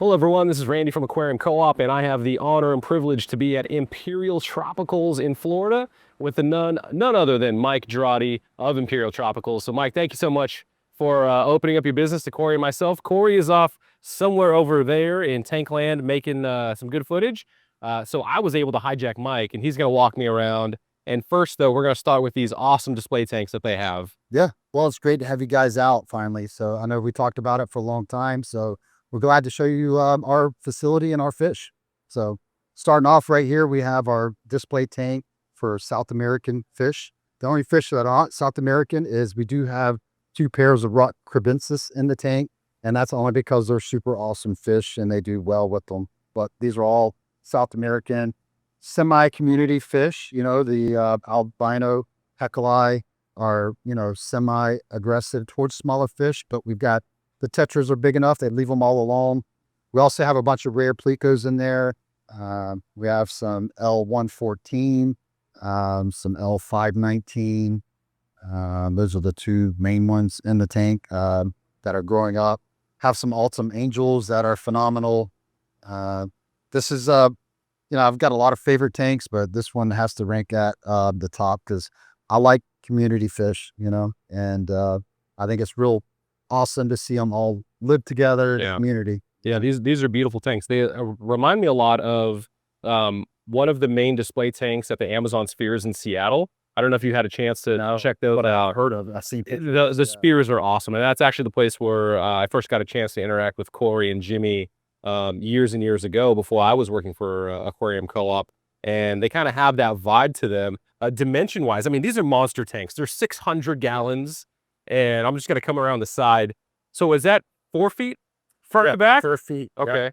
Hello everyone, this is Randy from Aquarium Co-op, and I have the honor and privilege to be at Imperial Tropicals in Florida with none other than Mike Girardi of Imperial Tropicals. So Mike, thank you so much for opening up your business to Corey and myself. Corey is off somewhere over there in Tankland making some good footage. So I was able to hijack Mike, and he's going to walk me around. And first, though, we're going to start with these awesome display tanks that they have. Yeah, well, it's great to have you guys out finally. So I know we talked about it for a long time. So we're glad to show you our facility and our fish. So starting off right here, we have our display tank for South American fish. The only fish that aren't South American is we do have 2 pairs of rock cribensis in the tank. And that's only because they're super awesome fish and they do well with them. But these are all South American semi-community fish. You know, the albino hecali are, you know, semi-aggressive towards smaller fish, but we've got the tetras are big enough, they leave them all alone. We also have a bunch of rare plecos in there. We have some L114, some L519. Those are the 2 main ones in the tank that are growing up. Have some Ultim Angels that are phenomenal. This is, you know, I've got a lot of favorite tanks, but this one has to rank at the top because I like community fish, you know, and I think it's real awesome to see them all live together in a community. Yeah, these are beautiful tanks. They remind me a lot of one of the main display tanks at the Amazon Spheres in Seattle. I don't know if you had a chance to check those out. Heard of. I see the Spheres are awesome, and that's actually the place where I first got a chance to interact with Corey and Jimmy years and years ago before I was working for Aquarium Co-op, and they kind of have that vibe to them. Dimension-wise, I mean, these are monster tanks. They're 600 gallons, and I'm just going to come around the side. So is that 4 feet front to back? 4 feet. Okay. Yeah.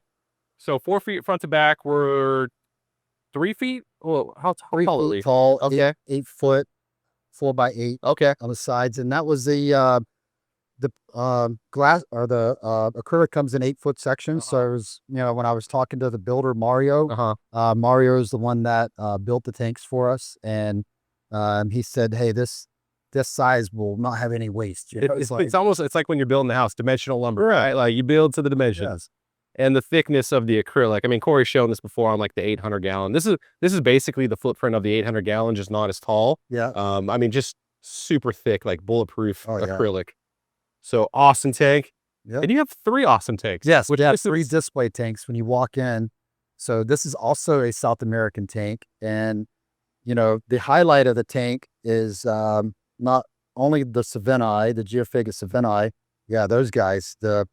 So 4 feet front to back. We're 3 feet? Well, how tall are we? Tall. Okay. 8 foot, 4x8. Okay. On the sides. And that was the glass or the acrylic comes in 8-foot sections. So it was, you know, when I was talking to the builder Mario, Mario is the one that built the tanks for us, and he said, "Hey, this size will not have any waste." You know? It's like when you're building the house, dimensional lumber, right? Like you build to the dimensions. Yes. And the thickness of the acrylic. I mean, Corey's shown this before on like the 800 gallon. This is basically the footprint of the 800 gallon, just not as tall. Yeah. I mean, just super thick, like bulletproof acrylic. So awesome tank. Yep. And you have 3 awesome tanks. Yes, we have 3 display tanks when you walk in. So this is also a South American tank. And, you know, the highlight of the tank is not only the Savinii, the Geophagus savinii. Yeah, those guys, the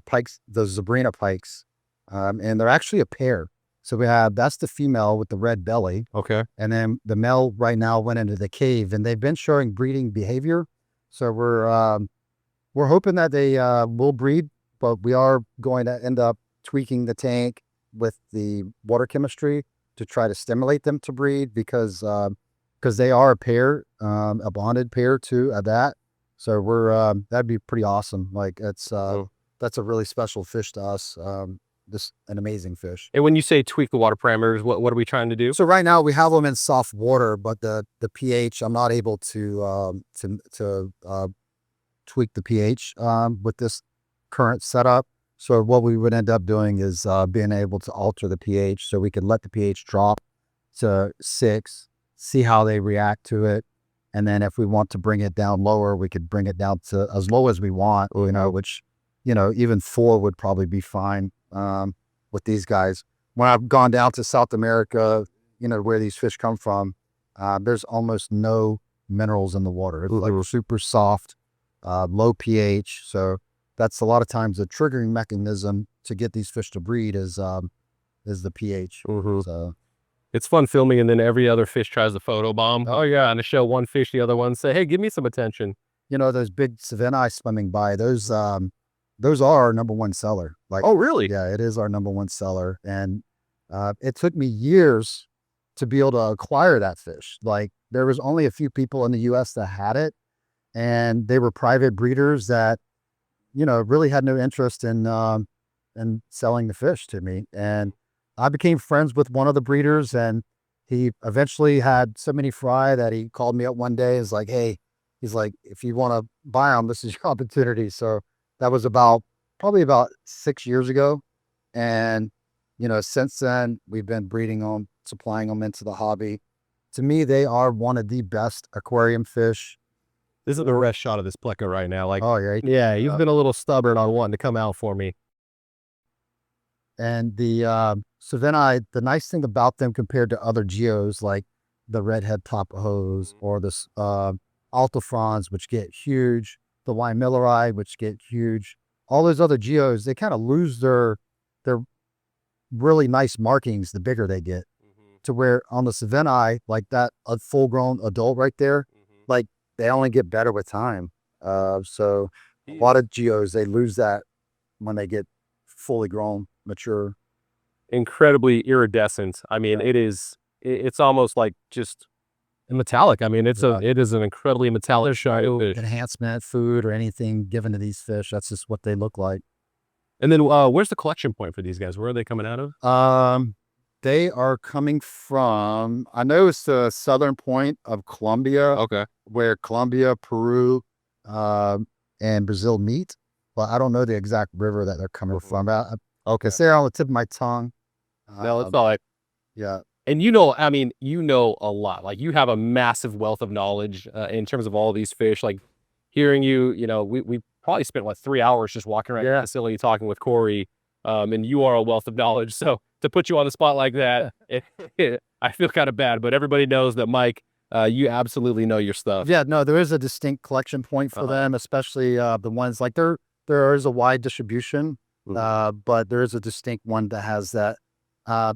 pikes, the Zabrina pikes. And they're actually a pair. So we have, that's the female with the red belly. Okay. And then the male right now went into the cave, and they've been showing breeding behavior. So we're hoping that they will breed, but we are going to end up tweaking the tank with the water chemistry to try to stimulate them to breed because they are a pair, a bonded pair too at that. So we're that'd be pretty awesome. Like it's that's a really special fish to us. Just an amazing fish. And when you say tweak the water parameters, what are we trying to do? So right now we have them in soft water, but the pH, I'm not able to tweak the pH with this current setup. So what we would end up doing is being able to alter the pH, so we could let the pH drop to 6, see how they react to it, and then if we want to bring it down lower, we could bring it down to as low as we want, you know, which, you know, even 4 would probably be fine with these guys. When I've gone down to South America, you know, where these fish come from, there's almost no minerals in the water. It's like super soft, low pH. So that's a lot of times the triggering mechanism to get these fish to breed is the pH. So it's fun filming, and then every other fish tries to photobomb. Oh yeah, and to show one fish, the other one say, "Hey, give me some attention." You know, those big Savinii swimming by, those are our #1 seller. Like, oh really? Yeah, it is our #1 seller, and it took me years to be able to acquire that fish. Like, there was only a few people in the U.S. that had it, and they were private breeders that, you know, really had no interest in selling the fish to me. And I became friends with one of the breeders, and he eventually had so many fry that he called me up one day. Is like, "Hey," he's like, "if you want to buy them, this is your opportunity." So that was probably about 6 years ago. And, since then we've been breeding them, supplying them into the hobby. To me, they are one of the best aquarium fish. This is the best shot of this pleco right now. Like, Oh yeah. yeah, you've been a little stubborn on wanting to come out for me. And so then the nice thing about them compared to other geos like the redhead tapajos or the altifrons, which get huge, the Weimilleri, which get huge, all those other geos, they kind of lose their really nice markings the bigger they get. To where on the Savannae, like that a full grown adult right there, like they only get better with time. So a lot of geos, they lose that when they get fully grown, mature. Incredibly iridescent. I mean, it's almost like just metallic. I mean, it is an incredibly metallic shiny fish. Enhancement food or anything given to these fish, that's just what they look like. And then where's the collection point for these guys? Where are they coming out of? They are coming from, I know it's the southern point of Colombia. Okay. Where Colombia, Peru, and Brazil meet, but I don't know the exact river that they're coming from. Okay, so they're on the tip of my tongue. No, it's all right. Yeah. And I mean, a lot. Like you have a massive wealth of knowledge in terms of all of these fish. Like hearing you, we probably spent 3 hours just walking around the facility talking with Corey. And you are a wealth of knowledge. So to put you on the spot like that, I feel kind of bad, but everybody knows that Mike, you absolutely know your stuff. Yeah, no, there is a distinct collection point for them, especially the ones like there is a wide distribution, but there is a distinct one that has that Rio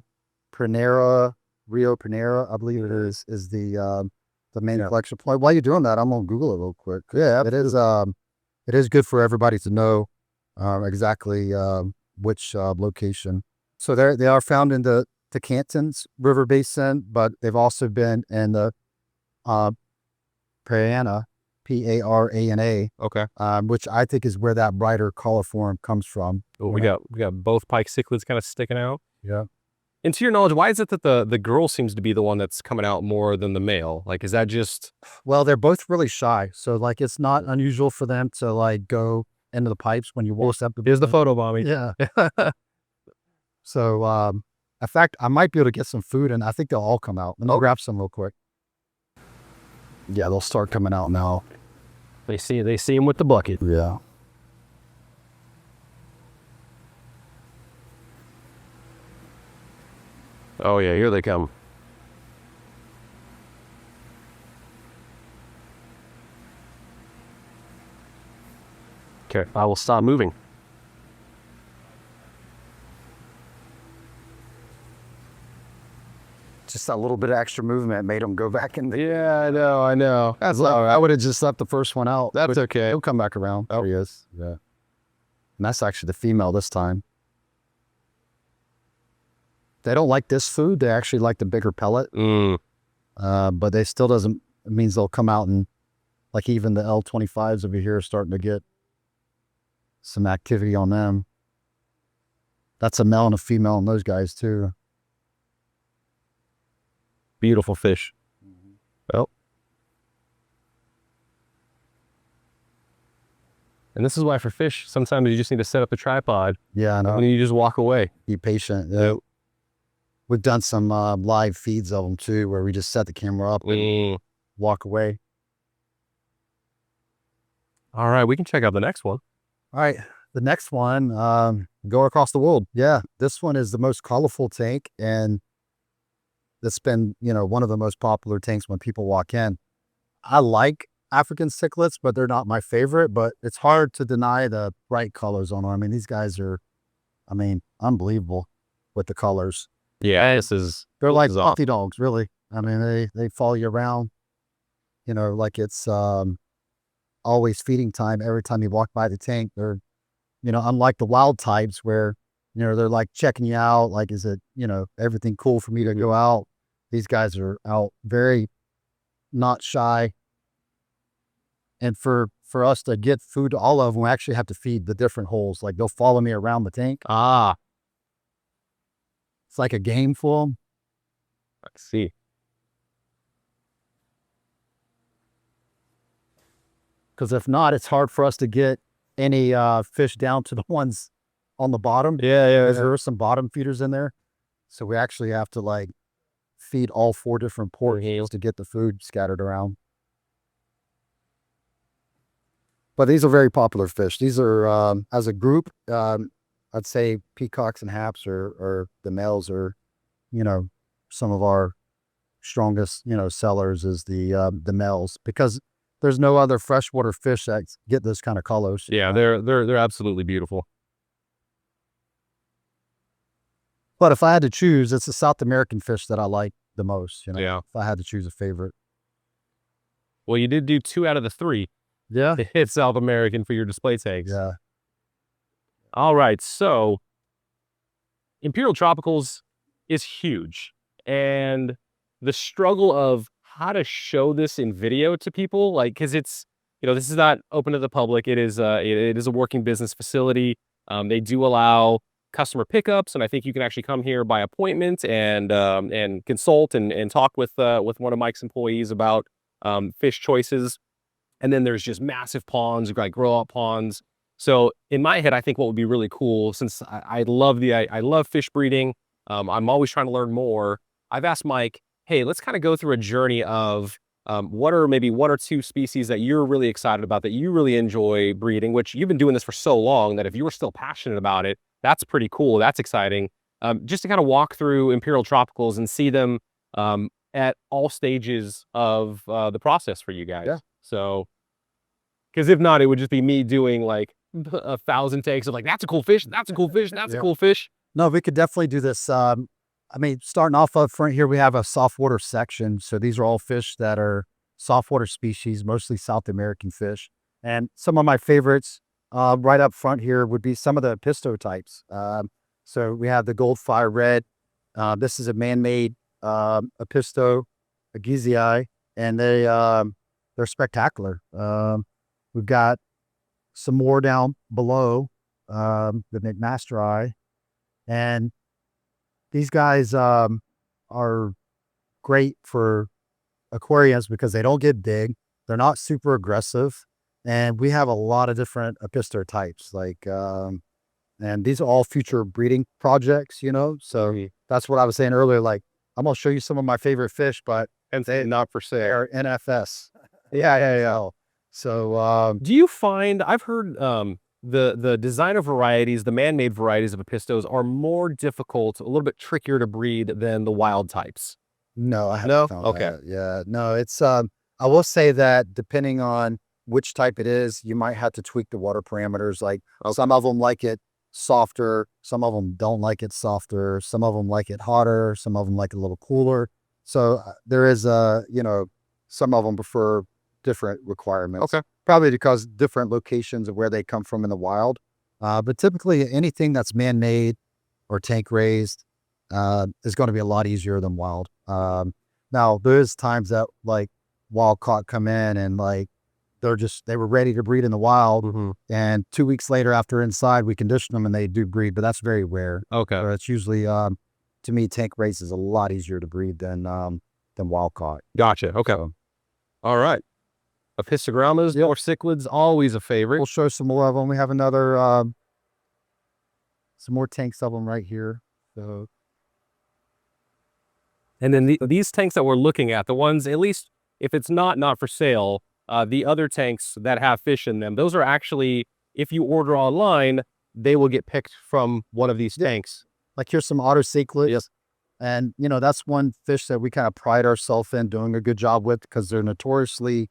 Panera, I believe it is the main collection point. While you're doing that, I'm gonna Google it real quick. Yeah, it is good for everybody to know exactly which location. So they are found in the Cantons River Basin, but they've also been in the Parana, Parana. Okay. Which I think is where that brighter coliform comes from. Oh, we got both pike cichlids kind of sticking out. Yeah. And to your knowledge, why is it that the girl seems to be the one that's coming out more than the male? Like, is that just? Well, they're both really shy, so like it's not unusual for them to like go into the pipes when you walk up. Here's the photo, mommy. Yeah. So, in fact, I might be able to get some food, and I think they'll all come out. Let me grab some real quick. Yeah, they'll start coming out now. They see him with the bucket. Yeah. Oh yeah, here they come. Okay, I will stop moving. Just a little bit of extra movement made them go back in. Yeah, I know. That's Look, all right. I would have just left the first one out. That's okay. He'll come back around. Oh. There he is. Yeah. And that's actually the female this time. They don't like this food. They actually like the bigger pellet. But they still doesn't, it means they'll come out and like even the L25s over here are starting to get some activity on them. That's a male and a female on those guys too. Beautiful fish. Well. And this is why for fish, sometimes you just need to set up the tripod. Yeah, I know. And you just walk away. Be patient. We've done some live feeds of them too, where we just set the camera up and walk away. All right, we can check out the next one. All right, the next one, go across the world. Yeah, this one is the most colorful tank, and it's been, one of the most popular tanks when people walk in. I like African cichlids, but they're not my favorite, but it's hard to deny the bright colors on them. I mean, these guys are, unbelievable with the colors. Yeah, they're like puppy dogs, really. I mean, they follow you around, like it's always feeding time every time you walk by the tank. They're, unlike the wild types where, they're like checking you out, like, is it, everything cool for me to go out? These guys are out very not shy. And for us to get food to all of them, we actually have to feed the different holes. Like they'll follow me around the tank. It's like a game for them. I see. Because if not, it's hard for us to get any fish down to the ones on the bottom. Yeah. There are some bottom feeders in there. So we actually have to like feed all 4 different portions to get the food scattered around. But these are very popular fish. These are, as a group, I'd say peacocks and haps are the males are, some of our strongest, sellers is the males, because there's no other freshwater fish that get those kind of colors. Yeah, they're absolutely beautiful. But if I had to choose, it's the South American fish that I like the most. Yeah. If I had to choose a favorite. Well, you did do 2 out of the 3 Yeah. to hit South American for your display tanks. Yeah. All right, so Imperial Tropicals is huge, and the struggle of how to show this in video to people, like, because it's, this is not open to the public. It is a working business facility. They do allow customer pickups, and I think you can actually come here by appointment and consult and talk with one of Mike's employees about fish choices. And then there's just massive ponds, like grow out ponds. So in my head, I think what would be really cool, since I love fish breeding, I'm always trying to learn more. I've asked Mike, hey, let's kind of go through a journey of what are maybe 1 or 2 species that you're really excited about, that you really enjoy breeding, which you've been doing this for so long that if you were still passionate about it, that's pretty cool. That's exciting. Just to kind of walk through Imperial Tropicals and see them at all stages of the process for you guys. Yeah. So, because if not, it would just be me doing like 1,000 takes of like, that's a cool fish, that's a cool fish, that's a cool fish. No, we could definitely do this. Starting off up front here, we have a saltwater section. So these are all fish that are saltwater species, mostly South American fish. And some of my favorites right up front here would be some of the pisto types. So we have the goldfire red. This is a man-made apisto, a gizii, and they're spectacular. We've got some more down below, the McMasterai, and these guys are great for aquariums because they don't get big. They're not super aggressive, and we have a lot of different apisto types. And these are all future breeding projects. So that's what I was saying earlier. Like, I'm gonna show you some of my favorite fish, but And not for sale. they're NFS. Yeah. So, Do you find, I've heard the designer varieties, the man-made varieties of apistos are more difficult, a little bit trickier to breed than the wild types. no, I No? haven't found Okay. that. Yeah, no, it's, I will say that depending on which type it is, you might have to tweak the water parameters. Like some of them like it softer, some of them don't like it softer, some of them like it hotter, some of them like it a little cooler. So there is some of them prefer different requirements. Okay. Probably because different locations of where they come from in the wild. But typically anything that's man-made or tank raised is going to be a lot easier than wild. Now there's times that like wild caught come in and like they were ready to breed in the wild, and 2 weeks later after inside we condition them and they do breed, but that's very rare. Okay. So it's usually to me tank raised is a lot easier to breed than wild caught. Gotcha. Okay. So, All right. Apistogrammas or cichlids, always a favorite. we'll show some more of them. We have another some more tanks of them right here. So And then these tanks that we're looking at, the ones, at least if it's not for sale, the other tanks that have fish in them, those are actually, if you order online, they will get picked from one of these tanks. like here's some otter cichlids. Yes. And that's one fish that we kind of pride ourselves in doing a good job with, because they're notoriously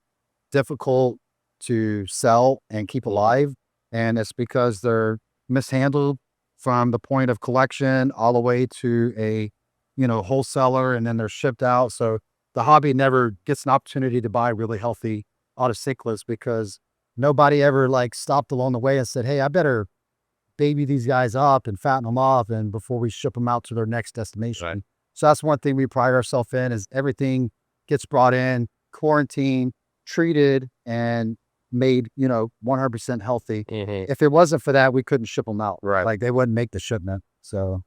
difficult to sell and keep alive. And it's because they're mishandled from the point of collection all the way to a wholesaler, and then they're shipped out. So the hobby never gets an opportunity to buy really healthy otter cichlids, because nobody ever like stopped along the way and said, hey, I better baby these guys up and fatten them off and before we ship them out to their next destination. Right. So that's one thing we pride ourselves in, is everything gets brought in, quarantined, treated, and made 100% healthy. If it wasn't for that, we couldn't ship them out. Right. Like they wouldn't make the shipment. So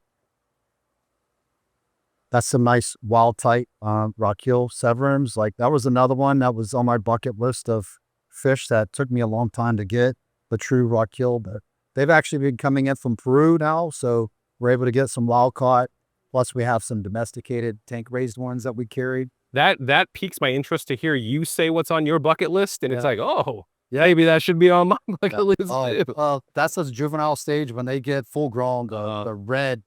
that's some nice wild type rockgill severums. Like that was another one that was on my bucket list of fish that took me a long time to get, the true rockgill. But They've actually been coming in from Peru now, so we're able to get some wild caught. Plus, we have some domesticated tank raised ones that we carried. That piques my interest to hear you say what's on your bucket list, and it's Yeah. like, oh, maybe that should be on my bucket list too. Well, that's the juvenile stage. When they get full grown, the red,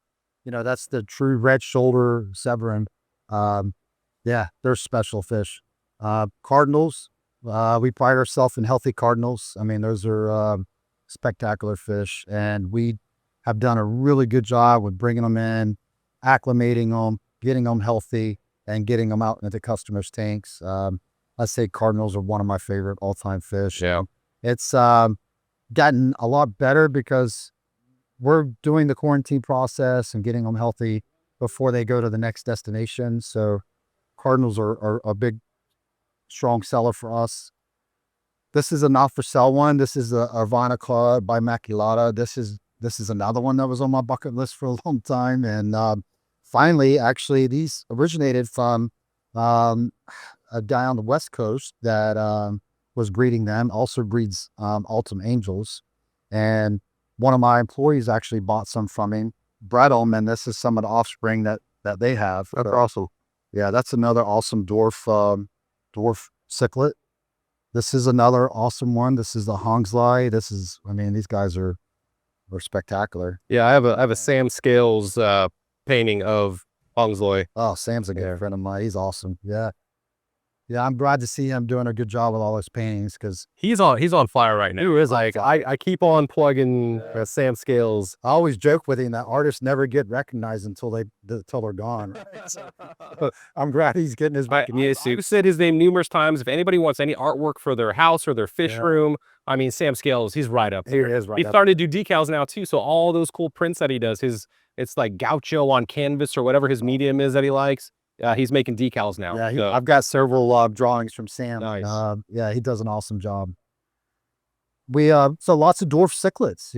that's the true red shoulder Severin. Yeah, they're special fish. Cardinals, we pride ourselves in healthy cardinals. I mean, those are spectacular fish, and we have done a really good job with bringing them in, acclimating them, getting them healthy, and getting them out into customers' tanks. I'd say cardinals are one of my favorite all-time fish. Yeah. It's gotten a lot better because we're doing the quarantine process and getting them healthy before they go to the next destination. So cardinals are a big, strong seller for us. This is a not for sale one. This is a Arvanica bimaculata. This is another one that was on my bucket list for a long time. And finally, actually, these originated from a guy on the West Coast that was breeding them, also breeds Altum Angels. And one of my employees actually bought some from him, bred them, and this is some of the offspring that they have. That's awesome. Yeah, that's another awesome dwarf cichlid. This is another awesome one. This is the Hongsley. These guys are spectacular. Yeah, I have a Sam Scales painting of Hongsley. Oh, Sam's a good friend of mine. He's awesome. Yeah. Yeah, I'm glad to see him doing a good job with all his paintings because He's on fire right now. He is on like fire. I keep on plugging Sam Scales. I always joke with him that artists never get recognized until they're gone. Right? So, I'm glad he's getting his recognition. I've said his name numerous times. If anybody wants any artwork for their house or their fish room, I mean, Sam Scales, he's right up there. He is right He's up starting to do decals now too. So all those cool prints that he does, it's like gaucho on canvas or whatever his medium is that he likes. He's making decals now. Yeah, I've got several drawings from Sam. Nice. Yeah, he does an awesome job. We so lots of dwarf cichlids.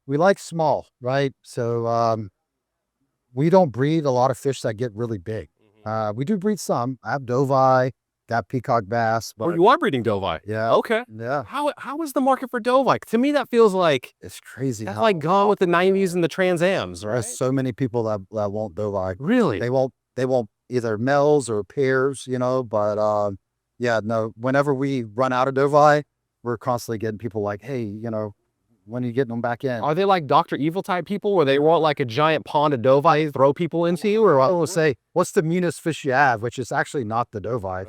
We like small, right? So we don't breed a lot of fish that get really big. We do breed some. I have dovi, got peacock bass. But you are breeding dovi. Yeah. Okay. Yeah. How is the market for dovi? To me, that feels like It's crazy. that's like gone with the 90s and the Trans Ams, right? There's so many people that won't dovi. Really? They won't either males or pairs, but yeah, no, whenever we run out of dovi, we're constantly getting people like, hey, when are you getting them back in? Are they like Dr. Evil type people where they want like a giant pond of dovi throw people into you? Or I will say, what's the meanest fish you have, which is actually not the dovi,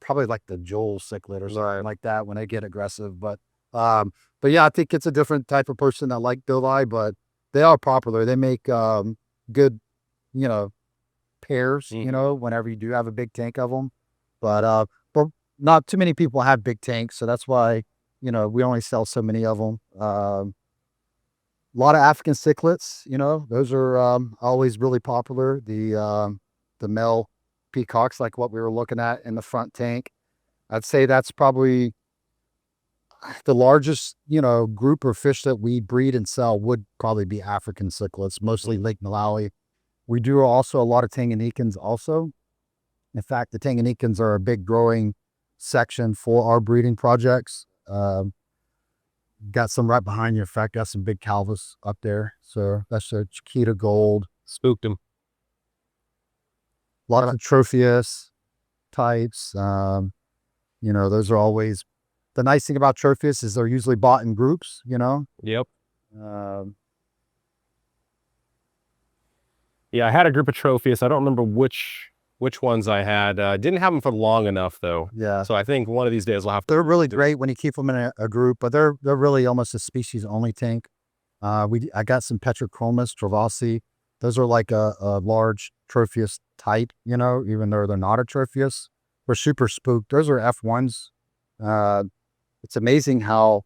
probably like the Joel cichlid or something like that when they get aggressive. But yeah, I think it's a different type of person that like dovi, but they are popular. They make good, pairs, whenever you do have a big tank of them. But not too many people have big tanks, so that's why, we only sell so many of them. A lot of African cichlids, those are always really popular. The male peacocks, like what we were looking at in the front tank. I'd say that's probably the largest, group of fish that we breed and sell would probably be African cichlids, mostly Lake Malawi. We do also a lot of Tanganyikans also. In fact, the Tanganyikans are a big growing section for our breeding projects. Got some right behind you. In fact, got some big calvas up there. So that's a Chiquita Gold. Spooked him. A lot of Tropheus types. Those are always, the nice thing about Tropheus is they're usually bought in groups, Yep. Yeah, I had a group of Tropheus. I don't remember which ones I had. Didn't have them for long enough though. Yeah. So I think one of these days we'll have to. They're really great when you keep them in a group, but they're really almost a species only tank. I got some Petrochromis travasi. Those are like a large Tropheus type, even though they're not a Tropheus. We're super spooked. Those are F1s. It's amazing how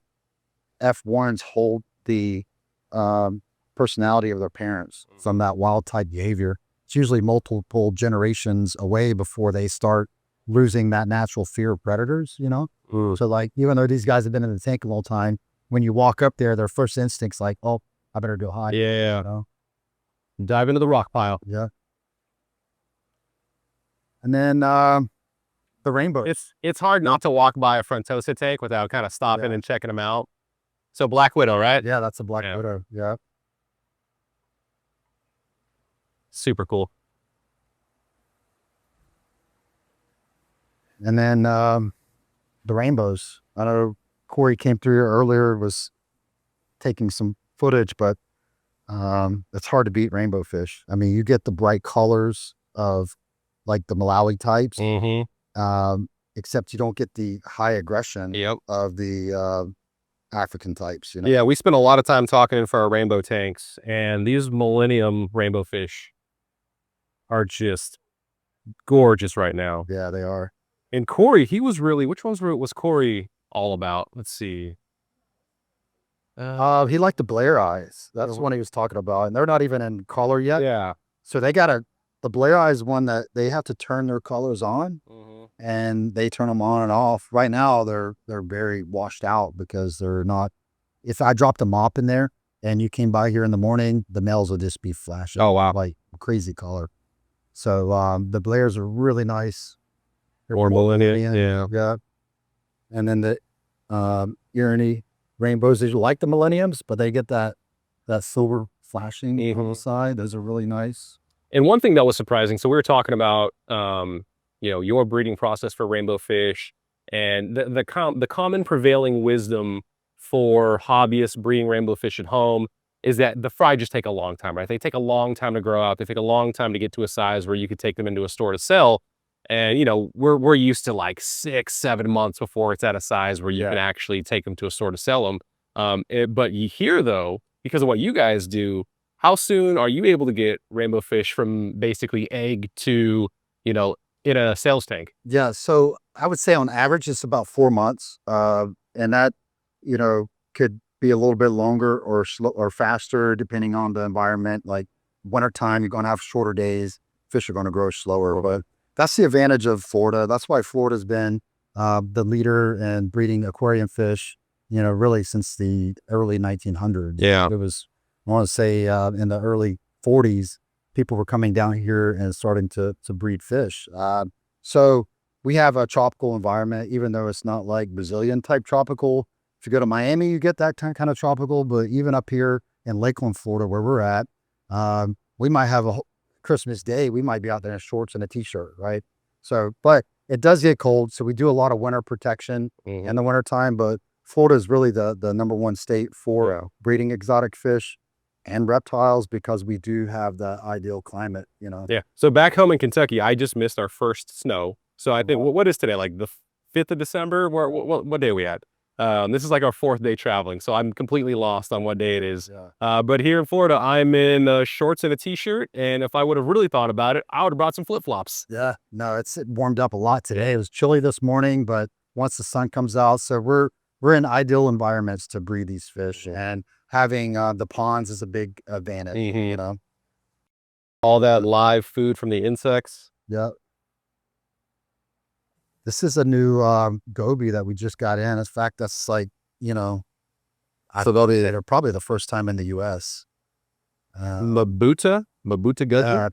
F1s hold the personality of their parents from that wild type behavior. It's usually multiple generations away before they start losing that natural fear of predators, So like, even though these guys have been in the tank a long time, when you walk up there, their first instinct's like, oh, I better go hide. Yeah. Dive into the rock pile. Yeah. And then the rainbow. It's hard not to walk by a Frontosa tank without kind of stopping and checking them out. So Black Widow, right? Yeah, that's a black Yeah. widow. Yeah. Super cool. And then the rainbows. I know Corey came through here earlier, was taking some footage, but it's hard to beat rainbow fish. I mean, you get the bright colors of like the Malawi types, except you don't get the high aggression Yep. of the African types, you know? Yeah, we spent a lot of time talking for our rainbow tanks, and these Millennium rainbow fish are just gorgeous right now. Yeah, they are. And Corey, he was really, which ones was Corey all about? Let's see. He liked the Blair eyes. That's the one he was talking about. And they're not even in color yet. Yeah. So they got the Blair eyes one that they have to turn their colors on, and they turn them on and off. Right now, they're very washed out because they're not. If I dropped a mop in there and you came by here in the morning, the males would just be flashing. Oh, wow. Like crazy color. So the Blairs are really nice. Or Millennium. Yeah. Yeah. And then the Irony rainbows, they like the Millenniums, but they get that silver flashing on the side. Those are really nice. And one thing that was surprising, so we were talking about, you know, your breeding process for rainbow fish, and the common prevailing wisdom for hobbyists breeding rainbow fish at home is that the fry just take a long time, right? They take a long time to grow out. They take a long time to get to a size where you could take them into a store to sell. And, you know, we're used to like 6-7 months before it's at a size where you can actually take them to a store to sell them. But you hear, though, because of what you guys do, how soon are you able to get rainbow fish from basically egg to, you know, in a sales tank? Yeah, so I would say on average it's about 4 months, and that, you know, could be a little bit longer or slow or faster depending on the environment. Like wintertime, you're going to have shorter days. Fish are going to grow slower, but that's the advantage of Florida. That's why Florida's been the leader in breeding aquarium fish, you know, really since the early 1900s. Yeah. It was, I want to say in the early 40s, people were coming down here and starting to breed fish. So we have a tropical environment, even though it's not like Brazilian type tropical. If you go to Miami, you get that kind of tropical, but even up here in Lakeland, Florida, where we're at, we might have Christmas Day, we might be out there in shorts and a t-shirt, right? So, but it does get cold. So we do a lot of winter protection in the wintertime, but Florida is really the #1 state for breeding exotic fish and reptiles because we do have the ideal climate, you know? Yeah. So back home in Kentucky, I just missed our first snow. So I think, what is today? Like the 5th of December? What day are we at? This is like our 4th day traveling, so I'm completely lost on what day it is. But here in Florida, I'm in shorts and a t-shirt, and if I would have really thought about it, I would have brought some flip-flops. Yeah, no, it warmed up a lot today. It was chilly this morning, but once the sun comes out, so we're in ideal environments to breed these fish, and having the ponds is a big advantage, you know? All that live food from the insects. Yeah. This is a new goby that we just got in. In fact, that's like, you know, they're probably the first time in the U.S. Mabuta Gudger?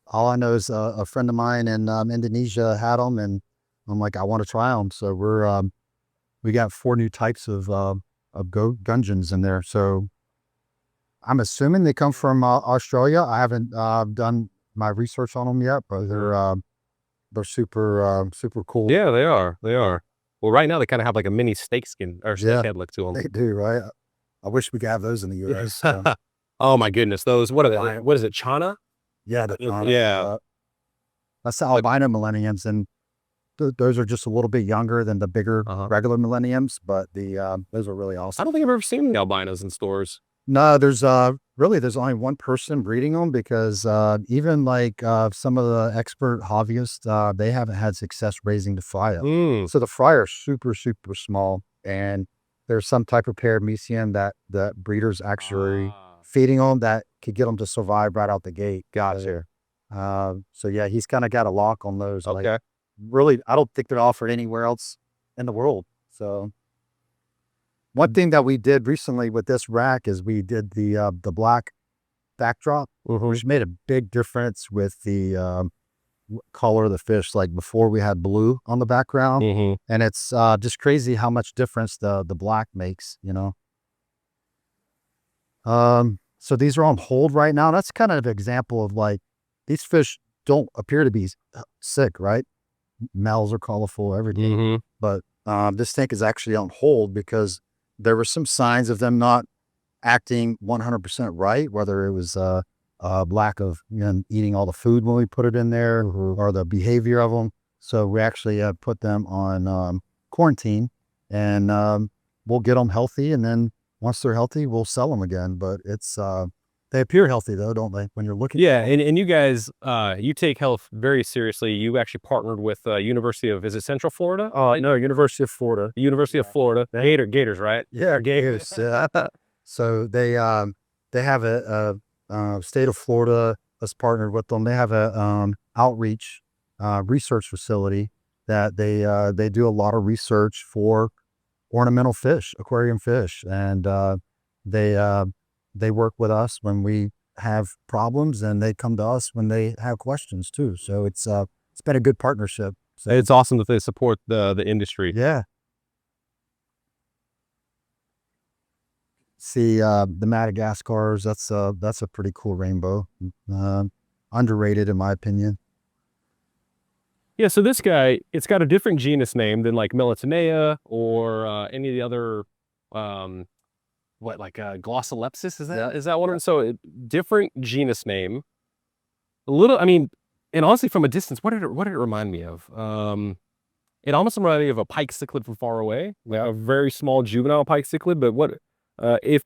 All I know is a friend of mine in Indonesia had them, and I'm like, I want to try them. So we got 4 new types of gudgeons in there. So I'm assuming they come from Australia. I haven't done my research on them yet, but they're super cool. Yeah, they are. They are. Well, right now they kind of have like a mini snake skin or snake head look to them. They do, right? I wish we could have those in the U.S. So. Oh my goodness, those, what are they? What is it, Chana? Yeah, yeah. That's the albino millenniums, and those are just a little bit younger than the bigger regular millenniums, but those are really awesome. I don't think I've ever seen the albinos in stores. No, there's only one person breeding them because even like some of the expert hobbyists, they haven't had success raising the fry up. So the fry are super small, and there's some type of paramecium that the breeders actually feeding them that could get them to survive right out the gate. Gotcha. So yeah, he's kind of got a lock on those. Okay. Like, really, I don't think they're offered anywhere else in the world. So. One thing that we did recently with this rack is we did the black backdrop, which made a big difference with the color of the fish. Like before we had blue on the background, and it's just crazy how much difference the black makes, you know. So these are on hold right now. That's kind of an example of like, these fish don't appear to be sick, right? Males are colorful, everything. But this tank is actually on hold because there were some signs of them not acting 100% right, whether it was lack of, you know, eating all the food when we put it in there, or the behavior of them. So we actually put them on quarantine, and we'll get them healthy, and then once they're healthy, we'll sell them again. But it's they appear healthy though, don't they? When you're looking. Yeah, and you guys, you take health very seriously. You actually partnered with University of, is it Central Florida? No, University of Florida. The University of Florida. Gators, right? Yeah, Gators. Yeah. So they have a state of Florida has partnered with them. They have a outreach research facility that they do a lot of research for ornamental fish, aquarium fish, and they work with us when we have problems, and they come to us when they have questions too. So it's been a good partnership. So, It's awesome that they support the industry. yeah. See the Madagascars. That's a pretty cool rainbow. Underrated in my opinion. Yeah, so this guy, it's got a different genus name than like Melatonea or any of the other, Glossolepsis, is that one? So different genus name. A little, I mean, and honestly, from a distance, what did it remind me of? It almost reminded me of a pike cichlid from far away, like a very small juvenile pike cichlid. But what, if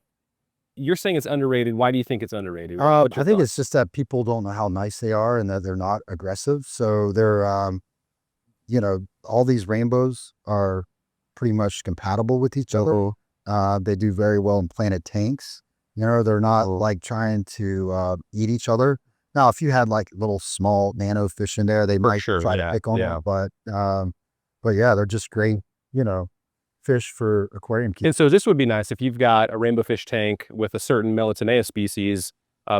you're saying it's underrated, why do you think it's underrated? I think it's just that people don't know how nice they are, and that they're not aggressive. So they're, you know, all these rainbows are pretty much compatible with each other. They do very well in planted tanks. You know, they're not like trying to eat each other. Now, if you had like little small nano fish in there, they might try to pick on them. But yeah, they're just great, you know, fish for aquarium keeping. And so this would be nice if you've got a rainbowfish tank with a certain Melatonea species.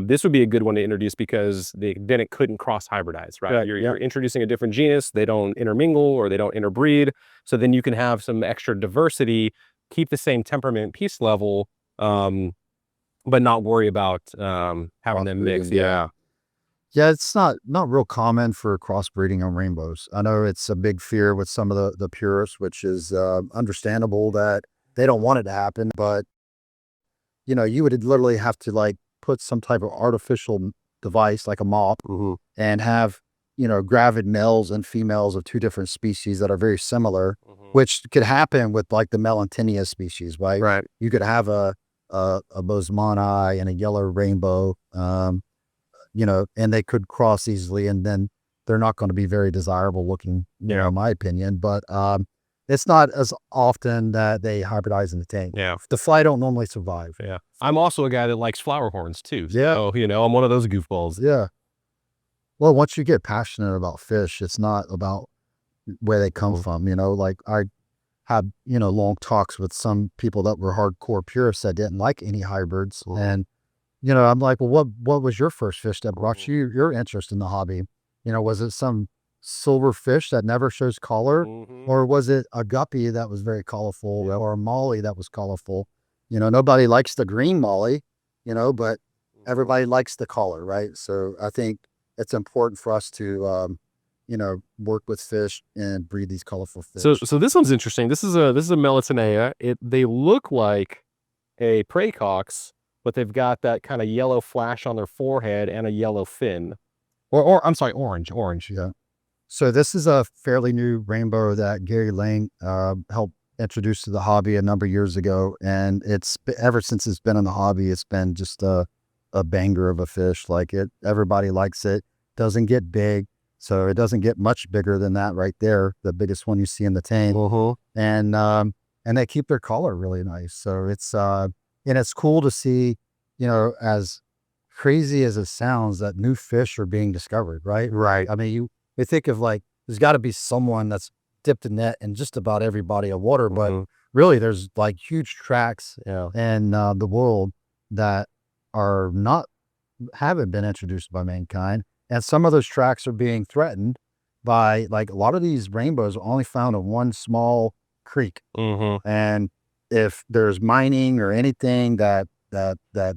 This would be a good one to introduce because then it couldn't cross hybridize, right? You're introducing a different genus. They don't intermingle or they don't interbreed. So then you can have some extra diversity, keep the same temperament peace level, but not worry about having them mix. Yeah, it's not real common for crossbreeding on rainbows. I know it's a big fear with some of the purists, which is understandable that they don't want it to happen. But, you know, you would literally have to like put some type of artificial device like a mop and have, you know, gravid males and females of two different species that are very similar, which could happen with like the Melantinia species, right? Right. You could have a bosemani and a yellow rainbow, you know, and they could cross easily, and then they're not going to be very desirable looking, you know, in my opinion. But it's not as often that they hybridize in the tank. Yeah. The fly don't normally survive. Yeah. I'm also a guy that likes flower horns too. Yeah. So, you know, I'm one of those goofballs. Yeah. Well, once you get passionate about fish, it's not about where they come from. You know, like I had, you know, long talks with some people that were hardcore purists that didn't like any hybrids. And, you know, I'm like, well, what was your first fish that brought you your interest in the hobby? You know, was it some silver fish that never shows color, or was it a guppy that was very colorful, or a molly that was colorful? You know, nobody likes the green molly, you know, but everybody likes the color, right? So I think it's important for us to, you know, work with fish and breed these colorful fish. So this one's interesting. This is a Melatonea. They look like a praecox, but they've got that kind of yellow flash on their forehead and a yellow fin, or I'm sorry, orange. Yeah. So this is a fairly new rainbow that Gary Lang helped introduce to the hobby a number of years ago, and it's ever since it's been in the hobby, it's been just a banger of a fish. Like everybody likes it. Doesn't get big, so it doesn't get much bigger than that right there, the biggest one you see in the tank. And they keep their color really nice. So it's and it's cool to see, you know, as crazy as it sounds, that new fish are being discovered, right? I mean, you think of like, there's got to be someone that's dipped a net in just about every body of water, but really there's like huge tracts in the world that haven't been introduced by mankind. And some of those tracks are being threatened by, like, a lot of these rainbows are only found in one small creek. And if there's mining or anything that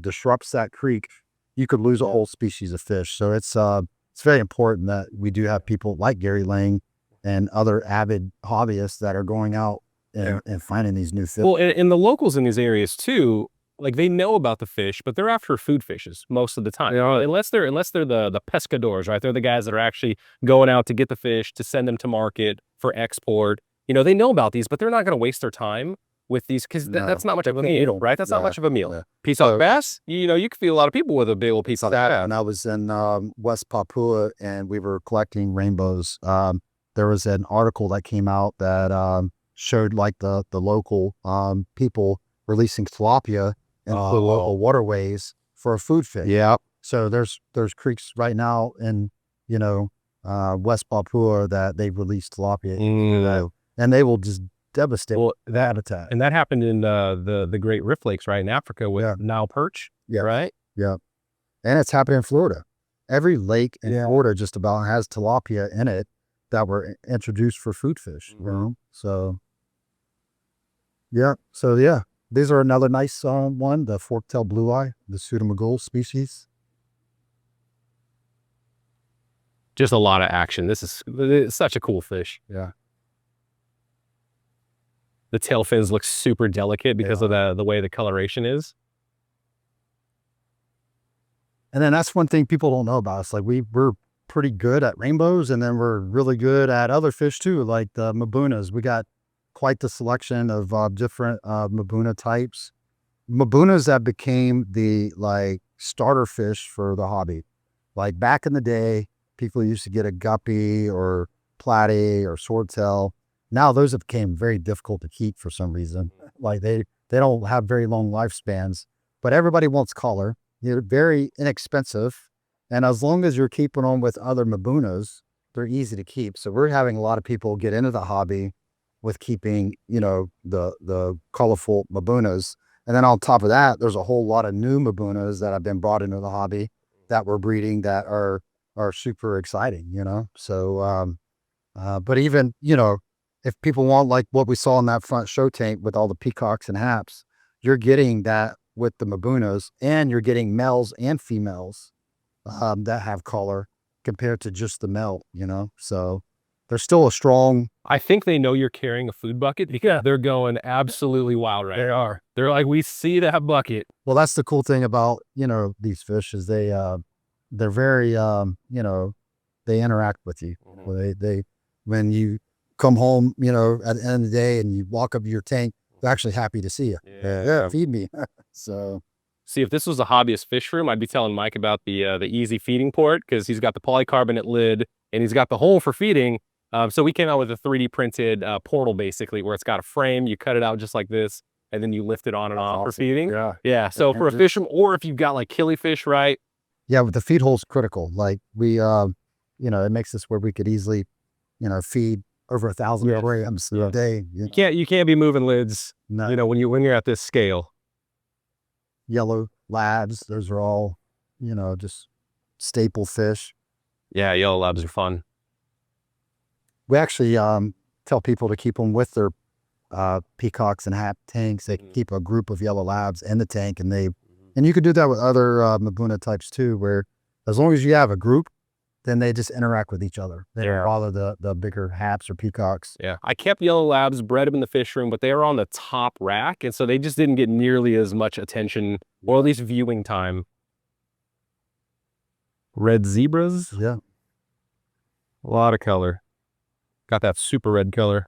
disrupts that creek, you could lose a whole species of fish. So it's very important that we do have people like Gary Lang and other avid hobbyists that are going out and finding these new fish. Well, and the locals in these areas too, like they know about the fish, but they're after food fishes most of the time. Unless they're the pescadores, right? They're the guys that are actually going out to get the fish to send them to market for export. You know, they know about these, but they're not going to waste their time with these because that's not much of a meal, right? That's not much of a meal. Piece of bass, you know, you can feed a lot of people with a big old piece of that. When I was in West Papua and we were collecting rainbows, there was an article that came out that showed like the local people releasing tilapia in the local waterways for a food fish. Yeah. So there's creeks right now in, you know, West Papua that they've released tilapia, and they will just devastate the habitat. And that happened in the Great Rift Lakes, right, in Africa with Nile perch, right? Yeah. And it's happening in Florida. Every lake in Florida just about has tilapia in it that were introduced for food fish. You know? So these are another nice one, the fork-tailed blue eye, the pseudomagul species. Just a lot of action. It's such a cool fish. Yeah. The tail fins look super delicate because of the way the coloration is. And then that's one thing people don't know about us. Like we're pretty good at rainbows, and then we're really good at other fish too, like the mabunas. We got quite the selection of different mabuna types. Mabunas that became the like starter fish for the hobby. Like back in the day, people used to get a guppy or platy or swordtail. Now those have become very difficult to keep for some reason. Like they don't have very long lifespans, but everybody wants color. They're very inexpensive. And as long as you're keeping them with other mabunas, they're easy to keep. So we're having a lot of people get into the hobby with keeping, you know, the colorful mabunas. And then on top of that, there's a whole lot of new mabunas that have been brought into the hobby that we're breeding that are super exciting, you know? So, but even, you know, if people want like what we saw in that front show tank with all the peacocks and haps, you're getting that with the mabunas, and you're getting males and females that have color compared to just the male, you know? So there's still a strong... I think they know you're carrying a food bucket because they're going absolutely wild right now. They are. They're like, we see that bucket. Well, that's the cool thing about, you know, these fish is they're very, you know, they interact with you. They when you come home, you know, at the end of the day and you walk up to your tank, they're actually happy to see you. Yeah, feed me. So, see, if this was a hobbyist fish room, I'd be telling Mike about the easy feeding port because he's got the polycarbonate lid and he's got the hole for feeding. So we came out with a 3D printed portal basically where it's got a frame, you cut it out just like this, and then you lift it on and off for feeding. Yeah. So for a fish room, or if you've got like killifish, right? Yeah, but the feed hole's critical. Like we, you know, it makes this where we could easily, you know, feed over 1,000 grams a day. You can't be moving lids, you know, when you're at this scale. Yellow labs, those are all, you know, just staple fish. Yeah, yellow labs are fun. We actually tell people to keep them with their peacocks and hap tanks. They can keep a group of yellow labs in the tank, and you could do that with other mabuna types too, where as long as you have a group, then they just interact with each other. They don't bother the bigger haps or peacocks. Yeah, I kept yellow labs, bred them in the fish room, but they were on the top rack, and so they just didn't get nearly as much attention, or at least viewing time. Red zebras? Yeah. A lot of color. Got that super red color.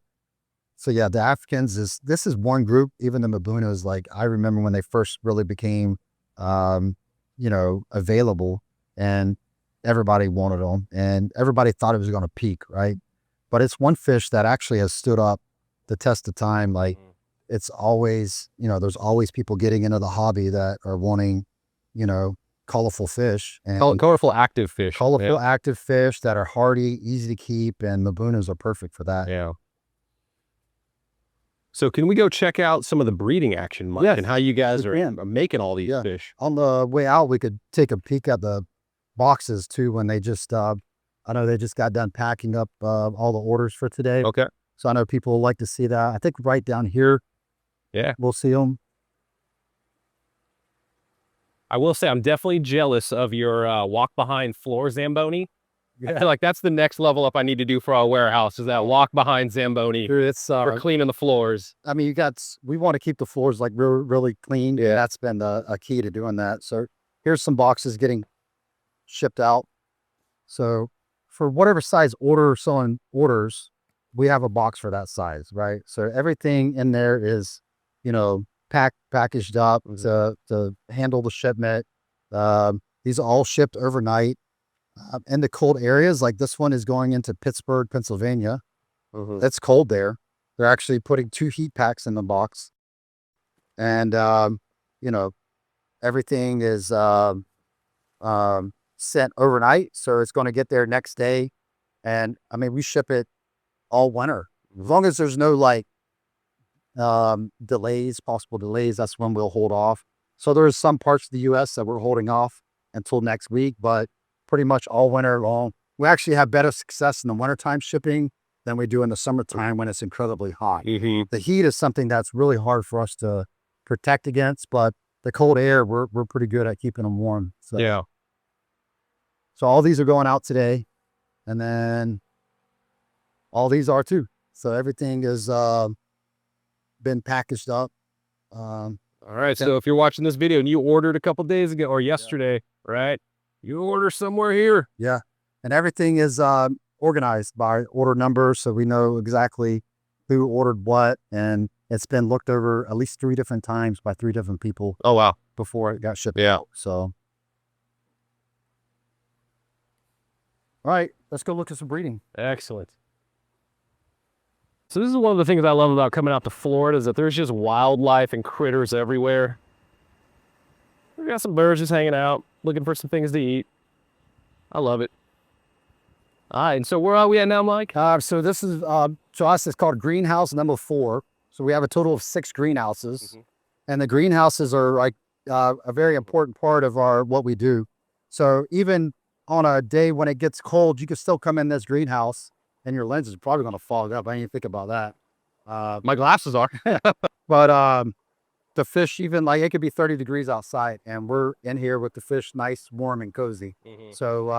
So yeah, the Africans this is one group. Even the mabunas, like I remember when they first really became, you know, available, and everybody wanted them, and everybody thought it was going to peak, right? But it's one fish that actually has stood up the test of time. Like it's always, you know, there's always people getting into the hobby that are wanting, you know, colorful fish and colorful active fish. Colorful active fish that are hardy, easy to keep, and mabunas are perfect for that. Yeah. So can we go check out some of the breeding action, Mike, and how you guys are making all these fish? On the way out, we could take a peek at the boxes too when they just, I know they just got done packing up all the orders for today. Okay. So I know people like to see that. I think right down here, Yeah. we'll see them. I will say I'm definitely jealous of your walk behind floor Zamboni. I feel like that's the next level up I need to do for our warehouse is that walk behind Zamboni Dude, it's for cleaning the floors. I mean, we want to keep the floors like really clean. Yeah. That's been a key to doing that. So here's some boxes getting shipped out. So for whatever size order someone orders, we have a box for that size, right? So everything in there is, packaged up to handle the shipment. These are all shipped overnight. In the cold areas, like this one is going into Pittsburgh, Pennsylvania. It's cold there. They're actually putting 2 heat packs in the box. And, everything is sent overnight. So it's going to get there next day. And I mean, we ship it all winter. As long as there's no possible delays, that's when we'll hold off. So there's some parts of the US that we're holding off until next week, but pretty much all winter long. We actually have better success in the wintertime shipping than we do in the summertime when it's incredibly hot. The heat is something that's really hard for us to protect against, but the cold air, we're pretty good at keeping them warm. So, Yeah. So all these are going out today, and then all these are too. So everything has been packaged up. All right. So if you're watching this video and you ordered a couple days ago or yesterday, right? You order somewhere here. Yeah. And everything is organized by order number. So we know exactly who ordered what. And it's been looked over at least 3 different times by 3 different people. Oh, wow. Before it got shipped Yeah. out. So, all right, let's go look at some breeding. Excellent. So this is one of the things I love about coming out to Florida is that there's just wildlife and critters everywhere. We got some birds just hanging out, looking for some things to eat. I love it. All right, and so where are we at now, Mike? So this is, to us, it's called greenhouse number 4. So we have a total of 6 greenhouses. And the greenhouses are like a very important part of what we do. So even on a day when it gets cold, you can still come in this greenhouse and your lens is probably going to fog up. I didn't even think about that. My glasses are. But the fish, even like it could be 30 degrees outside and we're in here with the fish nice, warm and cozy. So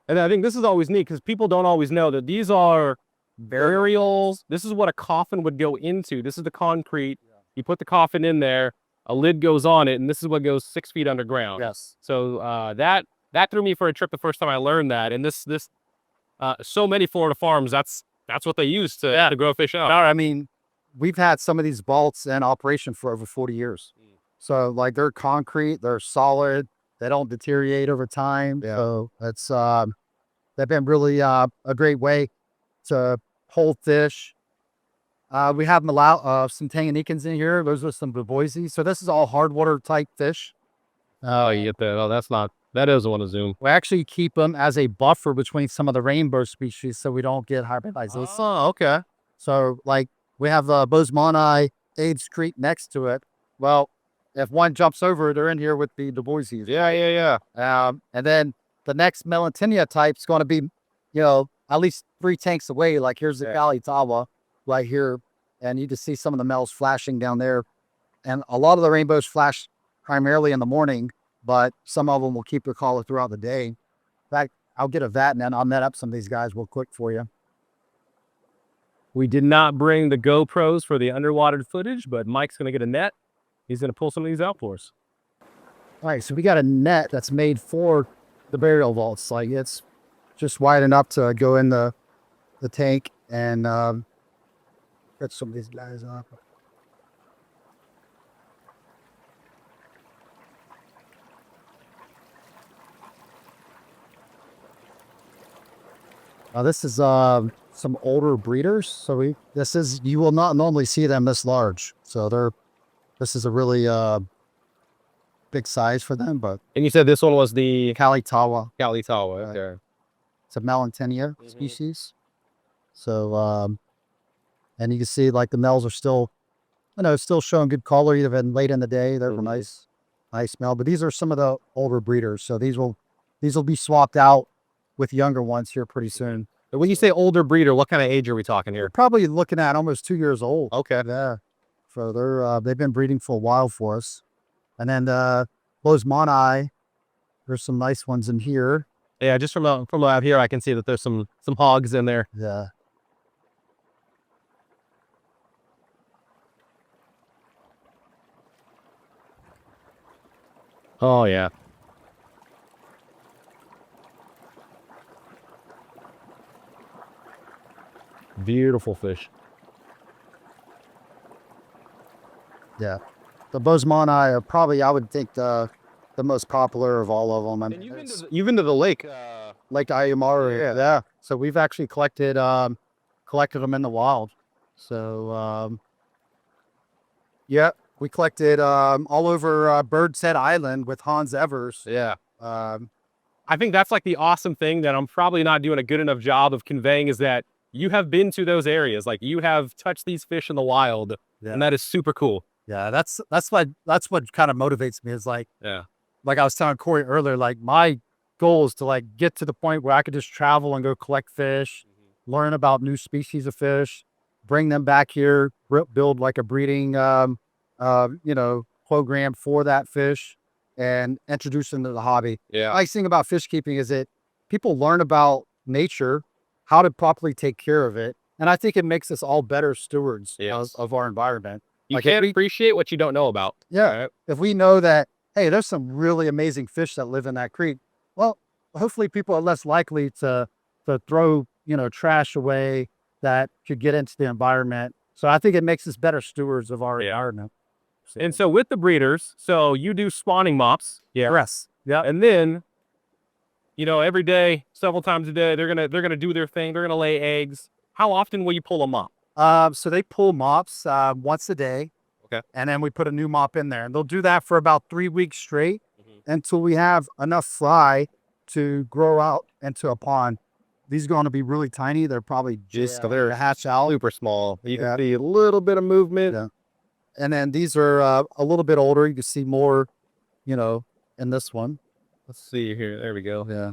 and I think this is always neat because people don't always know that these are burials. This is what a coffin would go into. This is the concrete. You put the coffin in there, a lid goes on it, and this is what goes 6 feet underground. yes. So that threw me for a trip the first time I learned that. And this so many Florida farms, that's what they use to grow fish out. I mean, we've had some of these vaults in operation for over 40 years. So like they're concrete, they're solid, they don't deteriorate over time. Yeah. So it's they've been really a great way to hold fish. We have some Tanganyikans in here. Those are some Boboises. So this is all hard water type fish. Oh, you get that. Oh, that doesn't want to zoom. We actually keep them as a buffer between some of the rainbow species so we don't get hybridization. Oh, okay. So like we have the Bozemanii AIDS Creek next to it. Well, if one jumps over, they're in here with the Boboises. Yeah. And then the next Melantenia type is going to be, at least 3 tanks away. Like here's the Kalitawa right here. And you can see some of the males flashing down there. And a lot of the rainbows flash primarily in the morning, but some of them will keep their color throughout the day. In fact, I'll get a vat and then I'll net up some of these guys real quick for you. We did not bring the GoPros for the underwater footage, but Mike's going to get a net. He's going to pull some of these out for us. All right, so we got a net that's made for the burial vaults. Like it's just wide enough to go in the tank and get some of these guys up. This is some older breeders. So you will not normally see them this large. So this is a really big size for them, but. And you said this one was the Kalitawa. Kalitawa. Okay. It's a Melantenia species. So, and you can see like the males are still you know, still showing good color even late in the day. They're Mhm. nice smell. But these are some of the older breeders, so these will be swapped out with younger ones here pretty soon. And when you say older breeder, what kind of age are we talking We're here? probably looking at almost 2 years old. Okay. Yeah. So they've been breeding for a while for us. And then those Monai, there's some nice ones in here. Yeah, just from out here, I can see that there's some hogs in there. Yeah. Oh yeah. Beautiful fish. Yeah. The Bozemonii are probably, I would think, the most popular of all of them. I And mean, you've been to the lake. like Ayamaru. Yeah. Yeah. So we've actually collected them in the wild. So yeah, we collected all over Bird's Head Island with Hans Evers. Yeah. Um, I think that's like the awesome thing that I'm probably not doing a good enough job of conveying is that you have been to those areas. Like you have touched these fish in the wild, Yeah. and that is super cool. yeah, that's what kind of motivates me is Yeah. like I was telling Corey earlier, like my goal is to like get to the point where I could just travel and go collect fish, learn about new species of fish, bring them back here, build like a breeding, you know, program for that fish, and introduce them to the hobby. Yeah. Nice thing about fish keeping is that people learn about nature, how to properly take care of it, and I think it makes us all better stewards Yes. of our environment. You Like, if can't we- appreciate what you don't know about. Yeah. Right? If we know that, hey, there's some really amazing fish that live in that creek, well, hopefully people are less likely to throw, you know, trash away that could get into the environment. So I think it makes us better stewards of our Yeah. environment. And so with the breeders, so you do spawning mops. Yeah. Yes. Yeah. And then, you know, every day, several times a day, they're gonna do their thing. They're gonna lay eggs. How often will you pull a mop? So they pull mops once a day. Okay. And then we put a new mop in there. And they'll do that for about 3 weeks straight until we have enough fry to grow out into a pond. These are going to be really tiny. They're probably just they're hatch out. super small. You Yeah. can see a little bit of movement. Yeah. And then these are a little bit older. You can see more, you know, in this one. Let's see here. There we go. Yeah.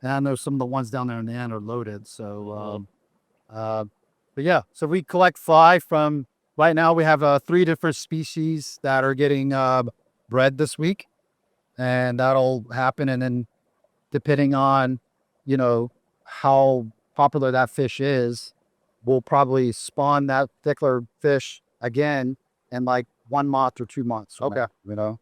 And I know some of the ones down there in the end are loaded. So, but yeah, so we collect fly from, right now we have 3 different species that are getting bred this week. And that'll happen. And then depending on, you know, how popular that fish is, we'll probably spawn that particular fish again in like 1 month or 2 months. From now, you know,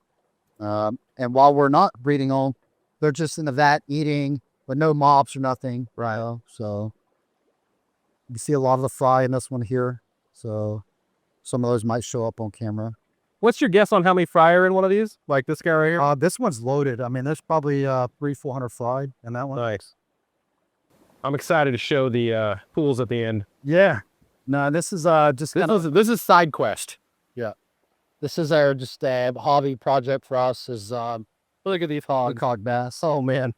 and while we're not breeding them, they're just in the vat eating with no mops or nothing. Right. So you can see a lot of the fry in this one here. So some of those might show up on camera. What's your guess on how many fry are in one of these? Like this guy right here? This one's loaded. I mean, there's probably 300-400 fry in that one. Nice. I'm excited to show the pools at the end. Yeah. No, this is just This is side quest. this is our just hobby project for us is Look at these hogs. peacock bass. Oh man.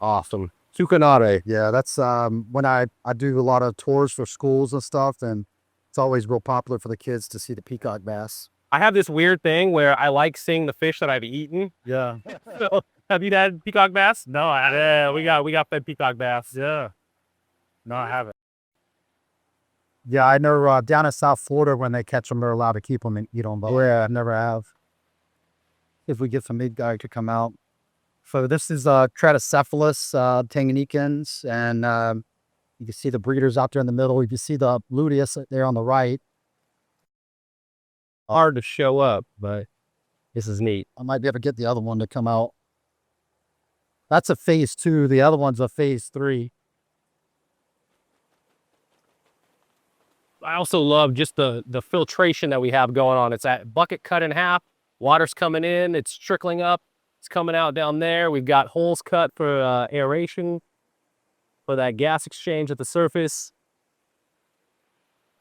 Awesome. Sucanare. Yeah, that's when I do a lot of tours for schools and stuff, and it's always real popular for the kids to see the peacock bass. I have this weird thing where I like seeing the fish that I've eaten. Yeah. So, have you had peacock bass? No, I haven't. Yeah, we got fed peacock bass. Yeah. No, I haven't. Yeah, I know down in South Florida when they catch them, they're allowed to keep them and eat them. But yeah, I never have. If we get some meat guy to come out. So this is Tratocephalus tanganicans, and you can see the breeders out there in the middle. You can see the luteus there on the right. Hard to show up, but this is neat. I might be able to get the other one to come out. That's a phase 2. The other one's a phase 3. I also love just the filtration that we have going on. It's that bucket cut in half. Water's coming in. It's trickling up. It's coming out down there. We've got holes cut for aeration, for that gas exchange at the surface.